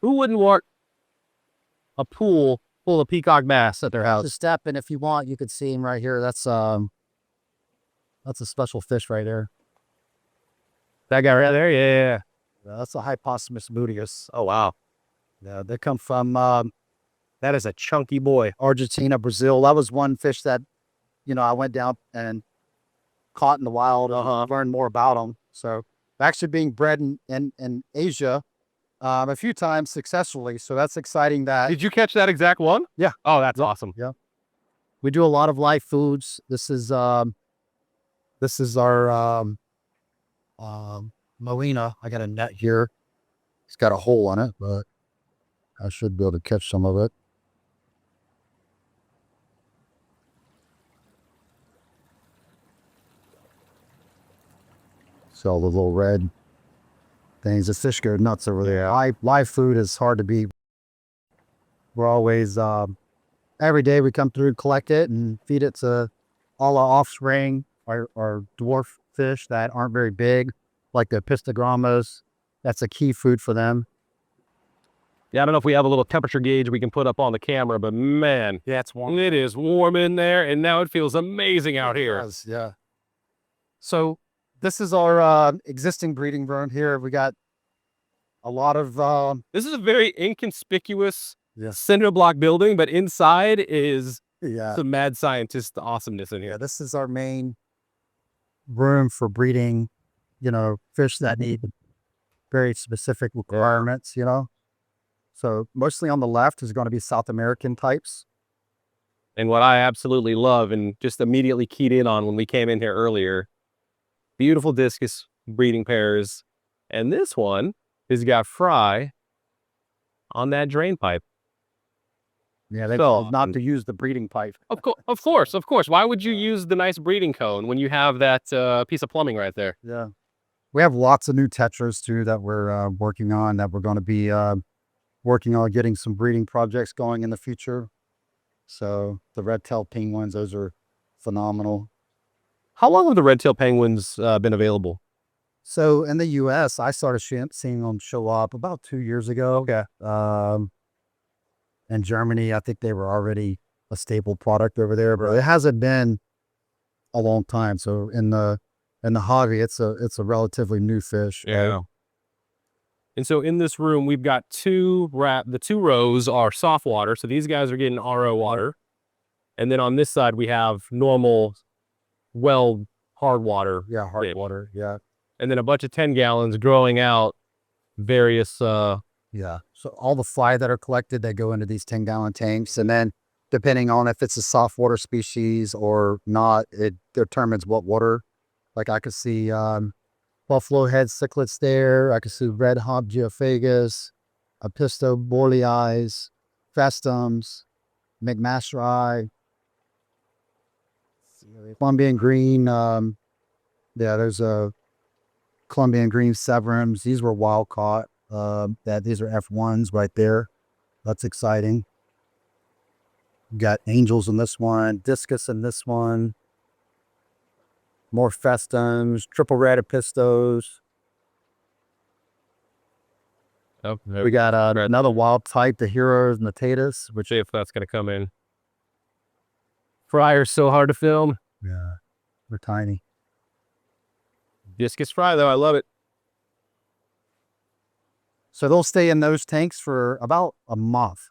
Who wouldn't want a pool full of peacock bass at their house? Just step, and if you want, you could see him right here. That's a special fish right there. That guy right there? Yeah. That's a Hypostomus luteus. Oh, wow. Yeah, they come from That is a chunky boy. Argentina, Brazil. That was one fish that, I went down and caught in the wild and learned more about them. So actually being bred in Asia a few times successfully. So that's exciting that. Did you catch that exact one? Yeah. Oh, that's awesome. Yeah. We do a lot of live foods. This is our Moena. I got a net here. It's got a hole on it, but I should be able to catch some of it. So the little red things. The fish go nuts over there. Live food is hard to beat. We're always every day we come through, collect it, and feed it to all our offspring, our dwarf fish that aren't very big, like the pistogramos. That's a key food for them. Yeah, I don't know if we have a little temperature gauge we can put up on the camera, but man, Yeah, it's warm. it is warm in there, and now it feels amazing out here. It does, yeah. So this is our existing breeding room here. We got a lot of This is a very inconspicuous cinder block building, but inside is some mad scientist awesomeness in here. Yeah, this is our main room for breeding, fish that need very specific requirements, So mostly on the left is going to be South American types. And what I absolutely love and just immediately keyed in on when we came in here earlier, beautiful discus breeding pairs. And this one has got fry on that drain pipe. Yeah, they told not to use the breeding pipe. Of course. Why would you use the nice breeding cone when you have that piece of plumbing right there? Yeah. We have lots of new tetras too that we're working on, that we're going to be working on getting some breeding projects going in the future. So the red-tailed penguins, those are phenomenal. How long have the red-tailed penguins been available? So in the U.S., I started seeing them show up about 2 years ago. Okay. In Germany, I think they were already a staple product over there, but it hasn't been a long time. So in the hobby, it's a relatively new fish. Yeah. And so in this room, we've got the two rows are soft water. So these guys are getting RO water. And then on this side, we have normal, hard water. Yeah, hard water. Yeah. And then a bunch of 10 gallons growing out various. Yeah. So all the fly that are collected, they go into these 10-gallon tanks. And then depending on if it's a soft water species or not, it determines what water. Like I could see buffalo head cichlids there. I could see red hump geophagus, apisto borealis, festums, McMasteri, Colombian green. There's a Colombian green severums. These were wild caught. These are F1s right there. That's exciting. Got angels in this one, discus in this one. More festums, triple red apistos. Oh, We got another wild type, the heroes and the tatus, which if that's going to come in. Fry are so hard to film. Yeah, they're tiny. Discus fry, though, I love it. So they'll stay in those tanks for about a month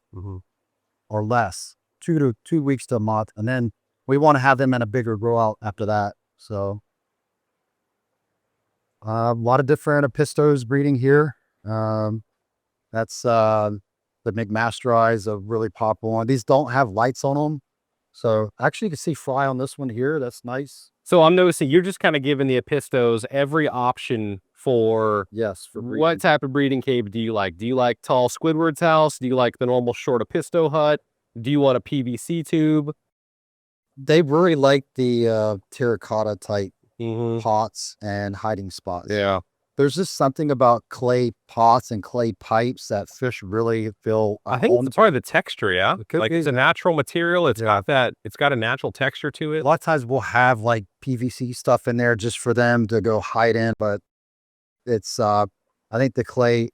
or less, 2 weeks to a month. And then we want to have them in a bigger grow out after that. So a lot of different apistos breeding here. That's the McMasteris, a really popular one. These don't have lights on them. So actually you can see fly on this one here. That's nice. So I'm noticing you're just kind of giving the apistos every option for what type of breeding cave do you like? Do you like tall Squidward's house? Do you like the normal short apisto hut? Do you want a PVC tube? They really like the terracotta type pots and hiding spots. Yeah. There's just something about clay pots and clay pipes that fish really feel. I think it's part of the texture, yeah. Like it's a natural material. It's got a natural texture to it. A lot of times we'll have like PVC stuff in there just for them to go hide in, but it's I think the clay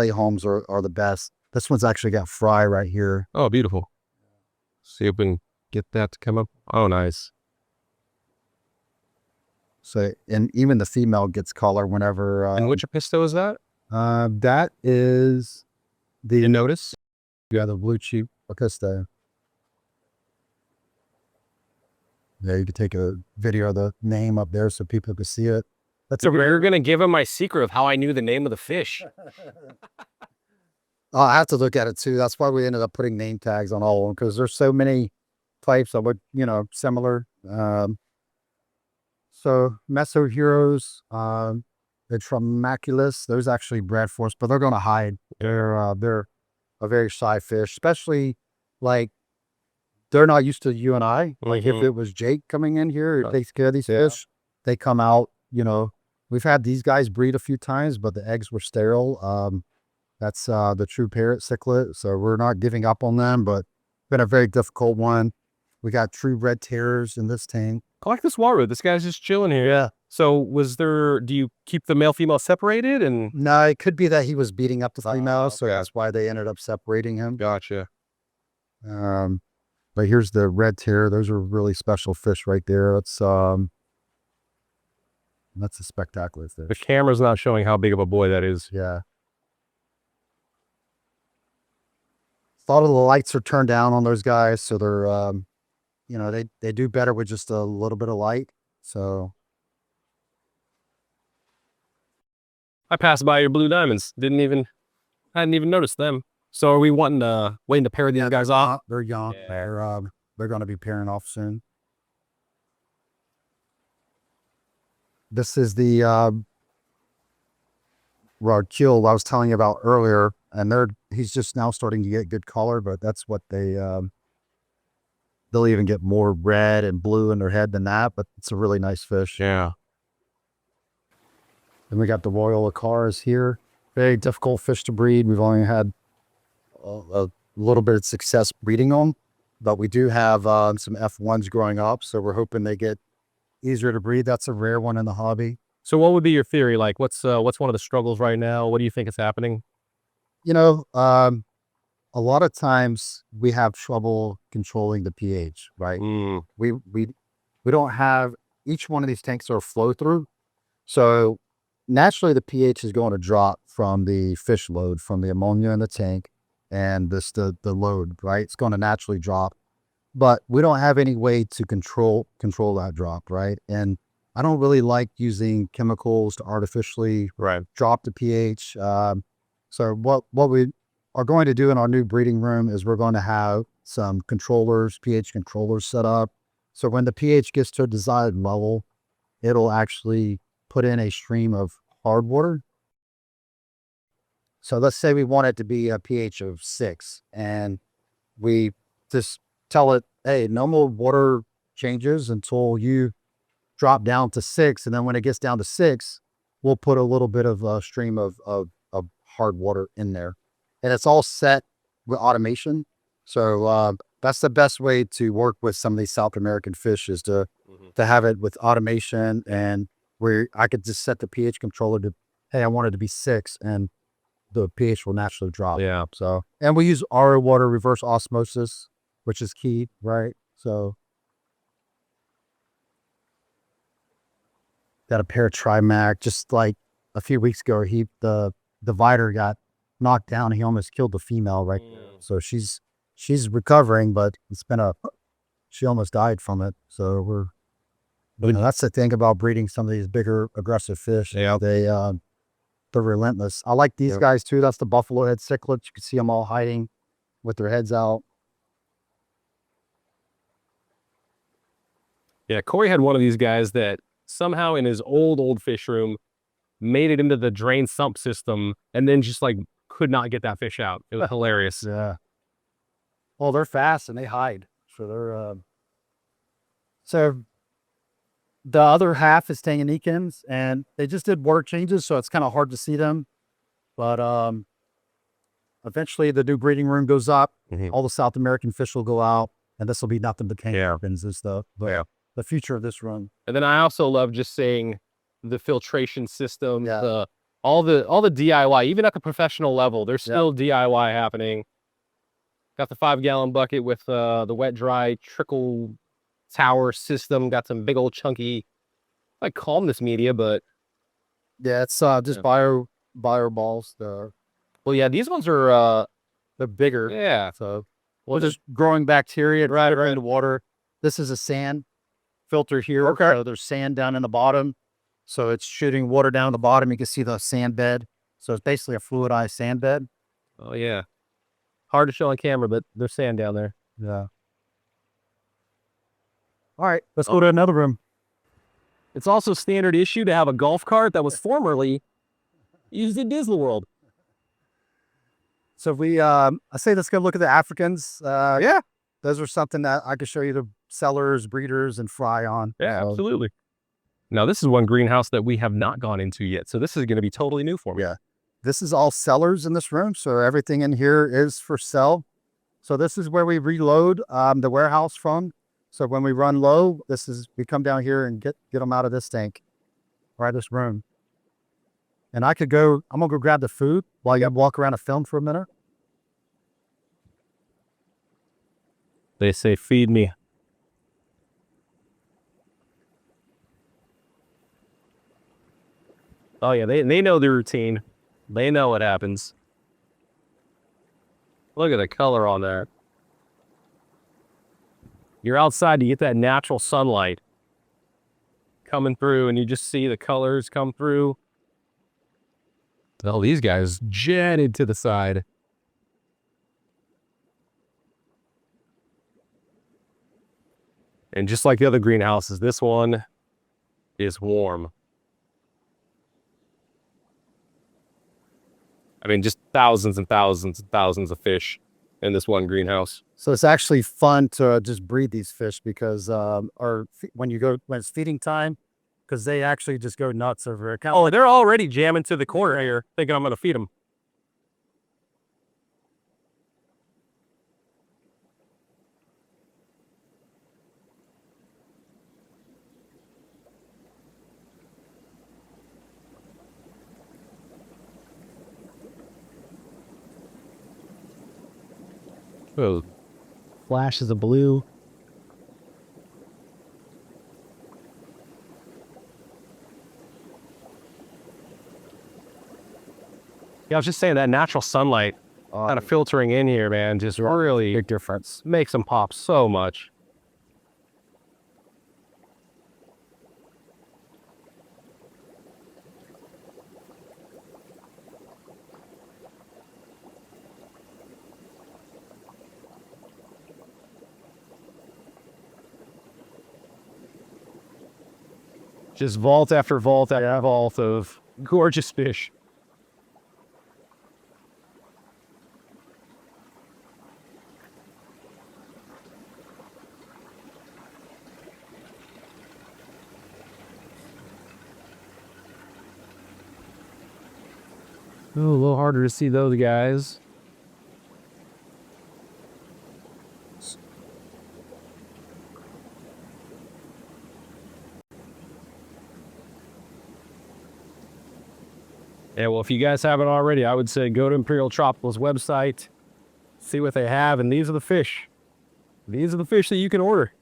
homes are the best. This one's actually got fry right here. Oh, beautiful. See if we can get that to come up. Oh, nice. So, and even the female gets color whenever. And which apisto is that? That is the You notice? the blue cheek Augusta. Yeah, you could take a video of the name up there so people can see it. That's So you're gonna give him my secret of how I knew the name of the fish. Oh, I have to look at it too. That's why we ended up putting name tags on all of them, because there's so many types of what, similar. So Meso Heroes, the Tramaculus, those actually bred for us, but they're going to hide. They're a very shy fish, especially like they're not used to you and I. Like if it was Jake coming in here who takes care of these fish, they come out, we've had these guys breed a few times, but the eggs were sterile. That's the true parrot cichlid. So we're not giving up on them, but been a very difficult one. We got true red terrors in this tank. I like this water. This guy's just chilling here. Yeah. So do you keep the male female separated? And No, it could be that he was beating up the female, so okay. that's why they ended up separating him. Gotcha. But here's the red terror. Those are really special fish right there. That's a spectacular fish. The camera's not showing how big of a boy that is. Yeah. A lot of the lights are turned down on those guys, so they're they do better with just a little bit of light. So I passed by your blue diamonds. Hadn't even noticed them. So are we waiting to pair these guys off? they're young. Yeah. They're going to be pairing off soon. This is the Kill I was telling you about earlier, and he's just now starting to get good color, but that's what they'll even get more red and blue in their head than that, but it's a really nice fish. Yeah. Then we got the Royal Acars here. Very difficult fish to breed. We've only had a little bit of success breeding them, but we do have some F1s growing up, so we're hoping they get easier to breed. That's a rare one in the hobby. So what would be your theory? Like what's one of the struggles right now? What do you think is happening? A lot of times we have trouble controlling the pH, right? We don't have, each one of these tanks are flow through. So naturally the pH is going to drop from the fish load, from the ammonia in the tank and the load, right? It's going to naturally drop, but we don't have any way to control that drop, right? And I don't really like using chemicals to artificially drop the pH. So what we are going to do in our new breeding room is we're going to have some pH controllers set up. So when the pH gets to a desired level, it'll actually put in a stream of hard water. So let's say we want it to be a pH of 6, and we just tell it, hey, no more water changes until you drop down to 6. And then when it gets down to 6, we'll put a little bit of a stream of hard water in there. And it's all set with automation. So that's the best way to work with some of these South American fish, is to have it with automation, and where I could just set the pH controller to, hey, I want it to be 6, and the pH will naturally drop. Yeah. So, and we use RO water reverse osmosis, which is key, right? So got a pair of Trimac. Just like a few weeks ago, the divider got knocked down. He almost killed the female right there. So she's recovering, but she almost died from it. So that's the thing about breeding some of these bigger aggressive fish. Yeah. They're relentless. I like these guys too. That's the buffalo head cichlids. You can see them all hiding with their heads out. Yeah, Corey had one of these guys that somehow in his old fish room made it into the drain sump system, and then just like could not get that fish out. It was hilarious. Yeah. Well, they're fast and they hide. So they're so the other half is Tanganyikans, and they just did water changes, so it's kind of hard to see them. But eventually the new breeding room goes up. All the South American fish will go out, and this will be nothing but Tanganyikans is the future of this run. And then I also love just seeing the filtration system, all the DIY, even at the professional level, there's still DIY happening. Got the 5-gallon bucket with the wet dry trickle tower system. Got some big old chunky, like calmness media, but yeah, it's just buyer balls. They're yeah, these ones are, bigger. yeah. So Well, just growing bacteria Right, in the water. This is a sand filter here. Okay. So there's sand down in the bottom. So it's shooting water down the bottom. You can see the sand bed. So it's basically a fluidized sand bed. oh, yeah. Hard to show on camera, but there's sand down there. Yeah. All right, let's go to another room. It's also standard issue to have a golf cart that was formerly used in Disney World. So I say let's go look at the Africans. Yeah. Those are something that I could show you the sellers, breeders, and fry on. Yeah, So, absolutely. Now, this is one greenhouse that we have not gone into yet, so this is going to be totally new for me. Yeah. This is all sellers in this room. So everything in here is for sell. So this is where we reload the warehouse from. So when we run low, we come down here and get them out of this tank, right? This room. And I'm gonna go grab the food while you walk around and film for a minute. They say, feed me. Oh, yeah, they know the routine. They know what happens. Look at the color on there. You're outside to get that natural sunlight coming through, and you just see the colors come through. Oh, these guys jetted to the side. And just like the other greenhouses, this one is warm. I mean, just thousands and thousands and thousands of fish in this one greenhouse. So it's actually fun to just breed these fish because, when it's feeding time, because they actually just go nuts over it. Oh, they're already jamming to the corner here, thinking I'm going to feed them. Oh, flashes of blue. Yeah, I was just saying that natural sunlight kind of filtering in here, man, just really big difference. makes them pop so much. Just vault after vault after vault of gorgeous fish. Ooh, a little harder to see those guys. Yeah, well, if you guys haven't already, I would say go to Imperial Tropical's website, see what they have, and these are the fish. These are the fish that you can order.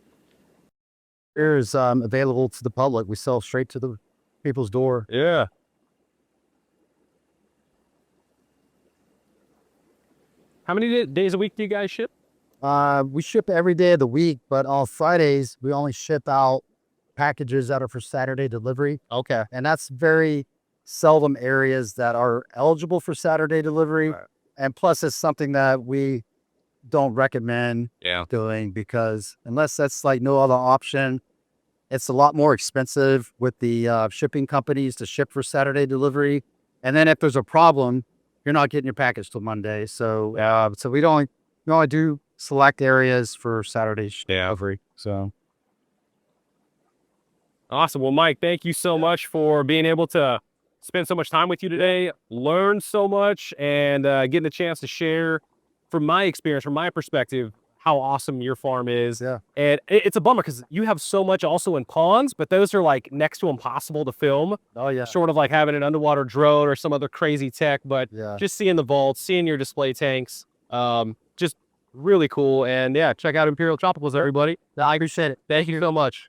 Here is available to the public. We sell straight to the people's door. Yeah. How many days a week do you guys ship? We ship every day of the week, but on Fridays, we only ship out packages that are for Saturday delivery. Okay. And that's very seldom areas that are eligible for Saturday delivery. Right. And plus, it's something that we don't recommend doing because unless that's like no other option, it's a lot more expensive with the shipping companies to ship for Saturday delivery. And then if there's a problem, you're not getting your package till Monday. So, so we only do select areas for Saturday delivery. So. Awesome. Well, Mike, thank you so much for being able to spend so much time with you today, learn so much, and getting a chance to share from my experience, from my perspective, how awesome your farm is. Yeah. And it's a bummer because you have so much also in ponds, but those are like next to impossible to film. Oh, yeah. Short of like having an underwater drone or some other crazy tech, but Yeah. just seeing the vaults, seeing your display tanks, just really cool. And yeah, check out Imperial Tropicals, everybody. I appreciate it. Thank you so much.